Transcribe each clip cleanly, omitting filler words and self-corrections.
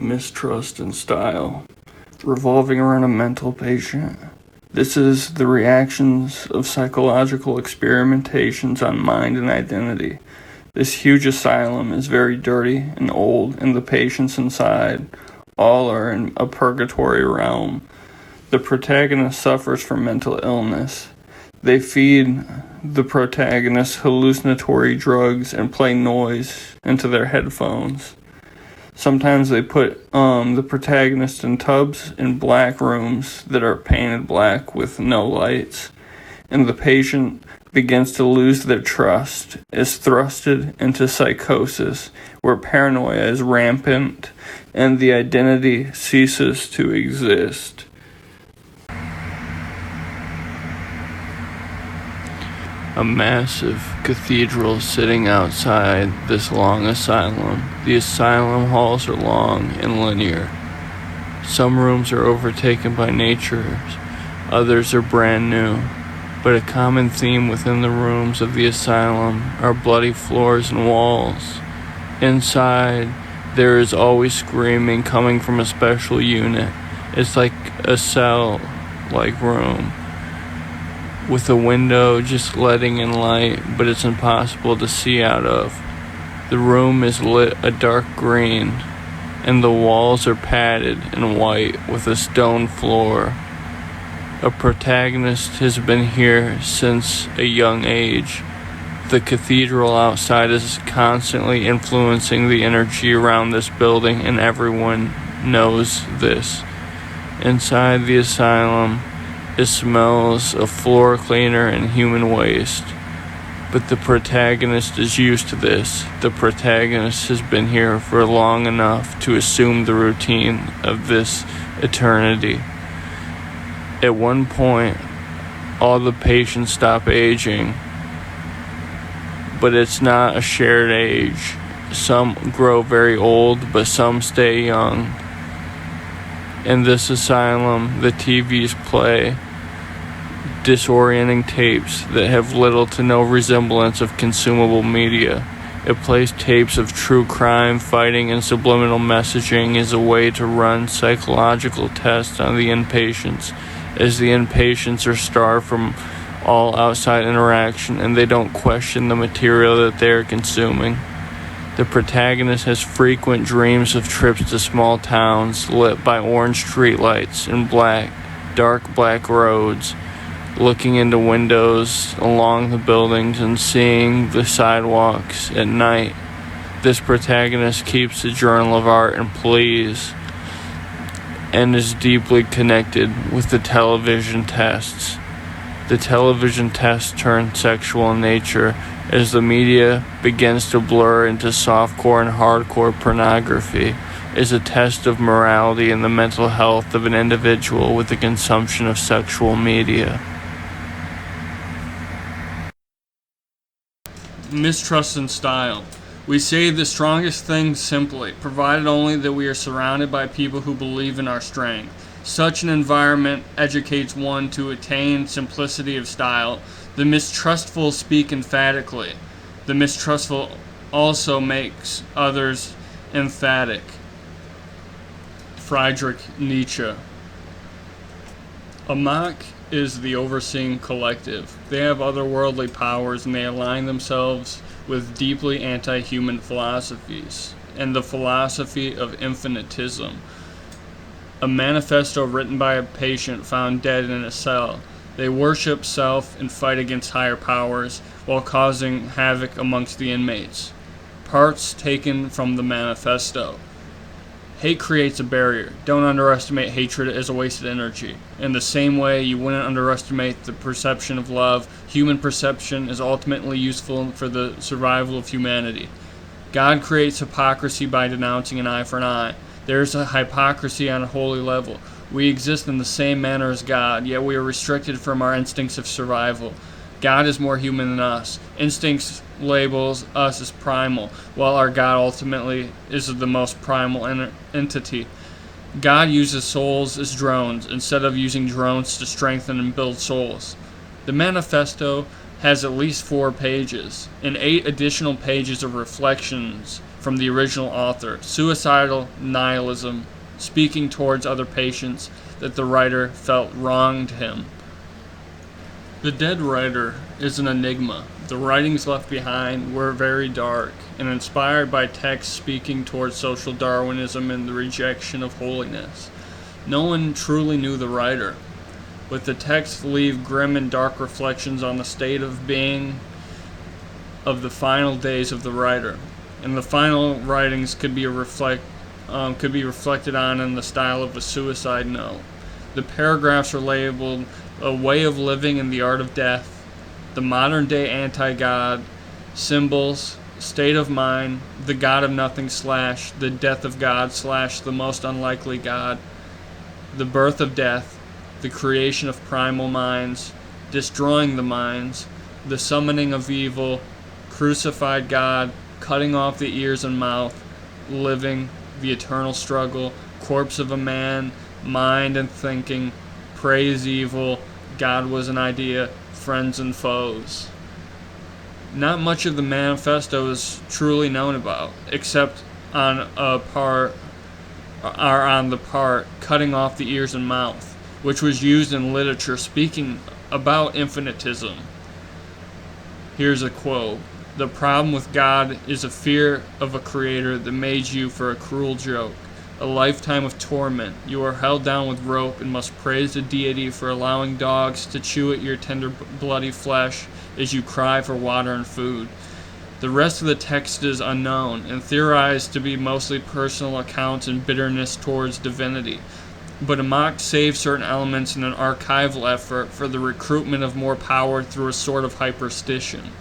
Mistrust and Style, revolving around a mental patient. This is the reactions of psychological experimentations on mind and identity. This huge asylum is very dirty and old, and the patients inside all are in a purgatory realm. The protagonist suffers from mental illness. They feed the protagonist hallucinatory drugs and play noise into their headphones. Sometimes they put the protagonist in tubs in black rooms that are painted black with no lights, and the patient begins to lose their trust, is thrusted into psychosis, where paranoia is rampant and the identity ceases to exist. A massive cathedral sitting outside this long asylum. The asylum halls are long and linear. Some rooms are overtaken by nature, others are brand new. But a common theme within the rooms of the asylum are bloody floors and walls. Inside, there is always screaming coming from a special unit. It's like a cell-like room, with a window just letting in light, but it's impossible to see out of. The room is lit a dark green, and the walls are padded in white with a stone floor. A protagonist has been here since a young age. The cathedral outside is constantly influencing the energy around this building, and everyone knows this. Inside the asylum, it smells of floor cleaner and human waste. But the protagonist is used to this. The protagonist has been here for long enough to assume the routine of this eternity. At one point, all the patients stop aging, but it's not a shared age. Some grow very old, but some stay young. In this asylum, the TVs play disorienting tapes that have little to no resemblance of consumable media. It plays tapes of true crime, fighting, and subliminal messaging as a way to run psychological tests on the inpatients, as the inpatients are starved from all outside interaction and they don't question the material that they are consuming. The protagonist has frequent dreams of trips to small towns lit by orange streetlights and dark black roads, looking into windows along the buildings and seeing the sidewalks at night. This protagonist keeps a journal of art and plays and is deeply connected with the television tests. The television tests turn sexual in nature as the media begins to blur into softcore and hardcore pornography, is a test of morality and the mental health of an individual with the consumption of sexual media. Mistrust and Style. We say the strongest things simply, provided only that we are surrounded by people who believe in our strength. Such an environment educates one to attain simplicity of style. The mistrustful speak emphatically. The mistrustful also makes others emphatic. Friedrich Nietzsche. Amok is the overseeing collective. They have otherworldly powers and they align themselves with deeply anti-human philosophies and the philosophy of infinitism. A manifesto written by a patient found dead in a cell. They worship self and fight against higher powers while causing havoc amongst the inmates. Parts taken from the manifesto. Hate creates a barrier. Don't underestimate hatred as a wasted energy. In the same way, you wouldn't underestimate the perception of love. Human perception is ultimately useful for the survival of humanity. God creates hypocrisy by denouncing an eye for an eye. There is a hypocrisy on a holy level. We exist in the same manner as God, yet we are restricted from our instincts of survival. God is more human than us. Instincts labels us as primal, while our God ultimately is the most primal entity. God uses souls as drones instead of using drones to strengthen and build souls. The manifesto has at least 4 pages and 8 additional pages of reflections from the original author, suicidal nihilism, speaking towards other patients that the writer felt wronged him. The dead writer is an enigma. The writings left behind were very dark and inspired by texts speaking towards social Darwinism and the rejection of holiness. No one truly knew the writer, but the texts leave grim and dark reflections on the state of being of the final days of the writer, and the final writings could be reflected on in the style of a suicide note. The paragraphs are labeled "A Way of Living in the Art of Death," "The Modern Day Anti-God," "Symbols," "State of Mind," "The God of Nothing / The Death of God / The Most Unlikely God," "The Birth of Death," "The Creation of Primal Minds," "Destroying the Minds," "The Summoning of Evil," "Crucified God," "Cutting Off the Ears and Mouth," "Living," "The Eternal Struggle," "Corpse of a Man," "Mind and Thinking," "Praise Evil," "God Was an Idea," "Friends and Foes." Not much of the manifesto is truly known about, except on the part "cutting off the ears and mouth," which was used in literature speaking about infinitism. Here's a quote: "The problem with God is a fear of a creator that made you for a cruel joke. A lifetime of torment. You are held down with rope and must praise the deity for allowing dogs to chew at your tender bloody flesh as you cry for water and food." The rest of the text is unknown and theorized to be mostly personal accounts and bitterness towards divinity, but Amok saves certain elements in an archival effort for the recruitment of more power through a sort of hyperstition.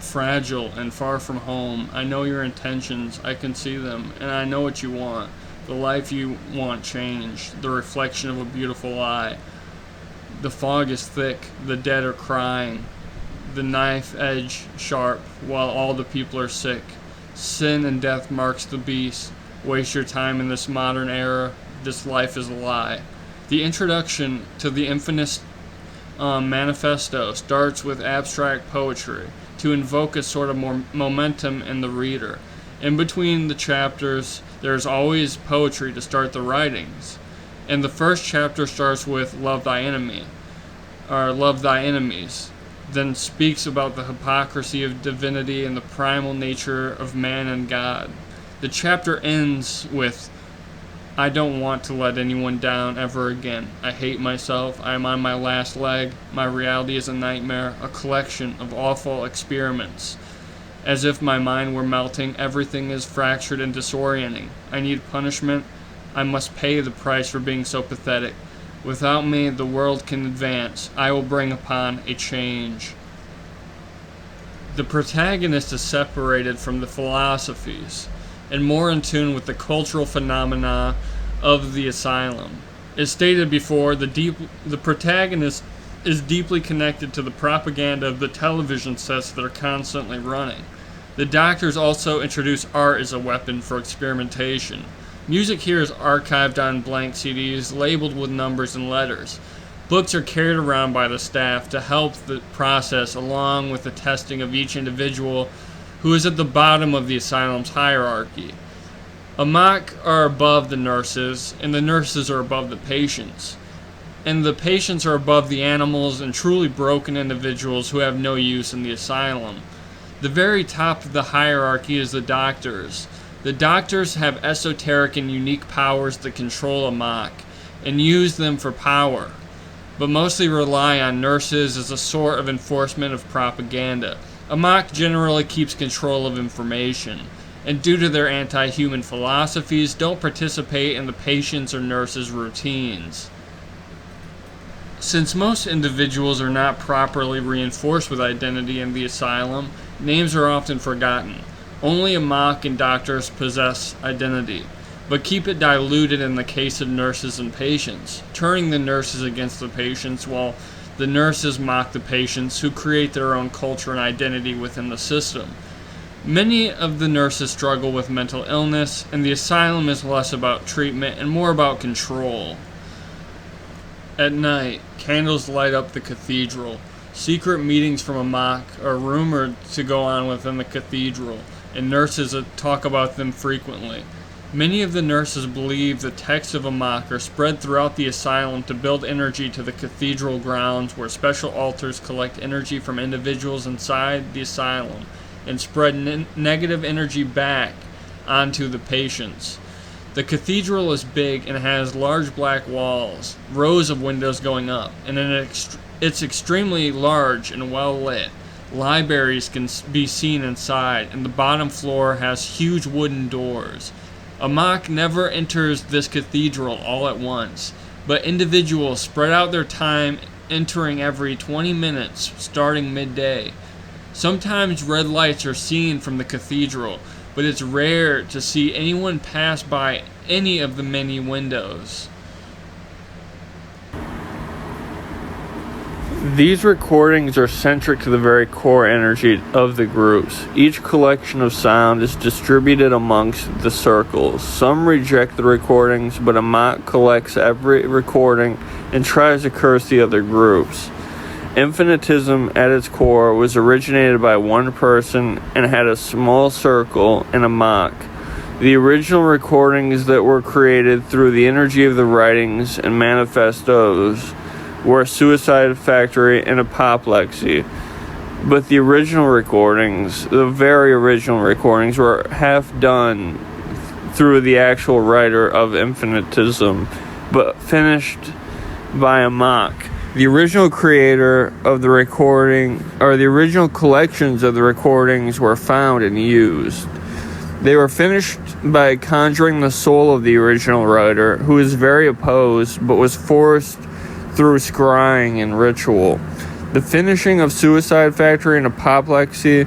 Fragile and far from home, I know your intentions, I can see them, and I know what you want. The life you want changed, the reflection of a beautiful eye. The fog is thick, the dead are crying, the knife edge sharp, while all the people are sick. Sin and death marks the beast. Waste your time in this modern era, this life is a lie. The introduction to the Infinite Manifesto starts with abstract poetry to invoke a sort of more momentum in the reader. In between the chapters, there's always poetry to start the writings. And the first chapter starts with "Love thy enemy," or "Love thy enemies," then speaks about the hypocrisy of divinity and the primal nature of man and God. The chapter ends with "I don't want to let anyone down ever again. I hate myself. I am on my last leg. My reality is a nightmare, a collection of awful experiments. As if my mind were melting, everything is fractured and disorienting. I need punishment. I must pay the price for being so pathetic. Without me, the world can advance. I will bring upon a change." The protagonist is separated from the philosophies and more in tune with the cultural phenomena of the asylum. As stated before, the protagonist is deeply connected to the propaganda of the television sets that are constantly running. The doctors also introduce art as a weapon for experimentation. Music here is archived on blank CDs labeled with numbers and letters. Books are carried around by the staff to help the process, along with the testing of each individual who is at the bottom of the asylum's hierarchy. Amok are above the nurses, and the nurses are above the patients. And the patients are above the animals and truly broken individuals who have no use in the asylum. The very top of the hierarchy is the doctors. The doctors have esoteric and unique powers that control Amok and use them for power, but mostly rely on nurses as a sort of enforcement of propaganda. Amok generally keeps control of information, and due to their anti-human philosophies, don't participate in the patients' or nurses' routines. Since most individuals are not properly reinforced with identity in the asylum, names are often forgotten. Only Amok and doctors possess identity, but keep it diluted in the case of nurses and patients, turning the nurses against the patients while the nurses mock the patients who create their own culture and identity within the system. Many of the nurses struggle with mental illness, and the asylum is less about treatment and more about control. At night, candles light up the cathedral. Secret meetings from Amok are rumored to go on within the cathedral. and nurses talk about them frequently. Many of the nurses believe the texts of Amok are spread throughout the asylum to build energy to the cathedral grounds, where special altars collect energy from individuals inside the asylum and spread negative energy back onto the patients. The cathedral is big and has large black walls, rows of windows going up, and it's extremely large and well lit. Libraries can be seen inside, and the bottom floor has huge wooden doors. Amok never enters this cathedral all at once, but individuals spread out their time, entering every 20 minutes starting midday. Sometimes red lights are seen from the cathedral, but it's rare to see anyone pass by any of the many windows. These recordings are centric to the very core energy of the groups. Each collection of sound is distributed amongst the circles. Some reject the recordings, but Amok collects every recording and tries to curse the other groups. Infinitism at its core was originated by one person and had a small circle in Amok. The original recordings that were created through the energy of the writings and manifestos were Suicide Factory and Apoplexy. But the original recordings, the very original recordings, were half done through the actual writer of Infinitism, but finished by Amok. The original creator of the recording, or the original collections of the recordings, were found and used. They were finished by conjuring the soul of the original writer, who was very opposed, but was forced through scrying and ritual. The finishing of Suicide Factory and Apoplexy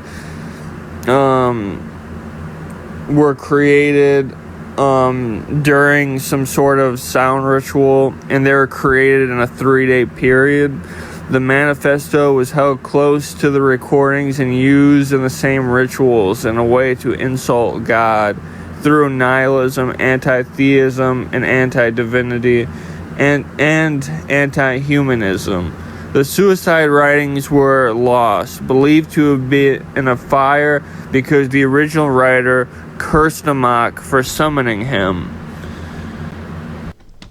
were created during some sort of sound ritual, and they were created in a 3-day period. The manifesto was held close to the recordings and used in the same rituals in a way to insult God through nihilism, anti-theism, and anti-divinity, and anti-humanism. The suicide writings were lost, believed to have been in a fire because the original writer cursed Amok for summoning him.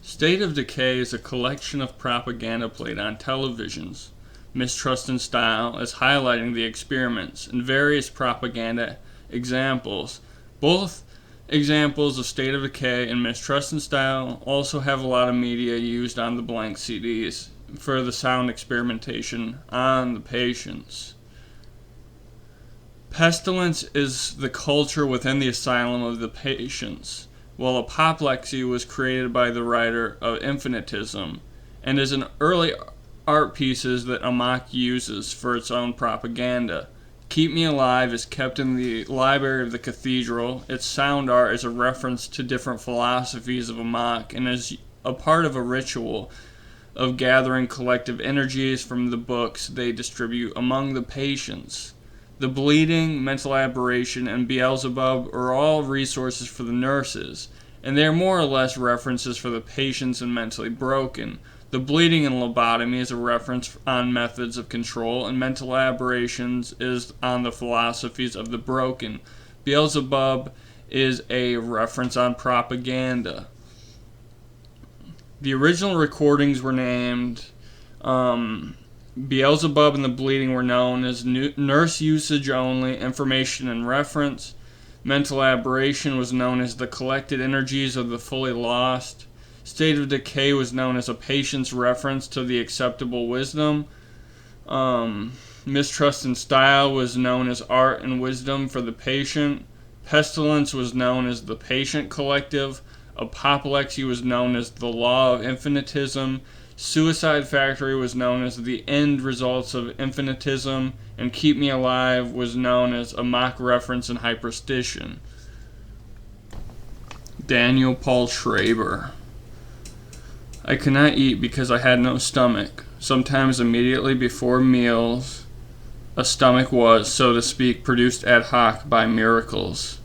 State of Decay is a collection of propaganda played on televisions. Mistrust in Style is highlighting the experiments and various propaganda examples. Both examples of State of Decay and Mistrust in Style also have a lot of media used on the blank CDs for the sound experimentation on the patients. Pestilence is the culture within the asylum of the patients, while Apoplexy was created by the writer of Infinitism and is an early art pieces that Amok uses for its own propaganda. Keep Me Alive is kept in the library of the cathedral. Its sound art is a reference to different philosophies of Amok and is a part of a ritual of gathering collective energies from the books they distribute among the patients. The bleeding, mental aberration, and Beelzebub are all resources for the nurses, and they are more or less references for the patients and mentally broken. The bleeding and lobotomy is a reference on methods of control, and mental aberrations is on the philosophies of the broken. Beelzebub is a reference on propaganda. The original recordings were named Beelzebub and the bleeding were known as nurse usage only, information and reference. Mental aberration was known as the collected energies of the fully lost. State of Decay was known as a patient's reference to the acceptable wisdom. Mistrust in Style was known as art and wisdom for the patient. Pestilence was known as the patient collective. Apoplexy was known as the law of infinitism. Suicide Factory was known as the end results of infinitism, and Keep Me Alive was known as a mock reference and hyperstition. Daniel Paul Schraber. I could not eat because I had no stomach. Sometimes immediately before meals, a stomach was, so to speak, produced ad hoc by miracles.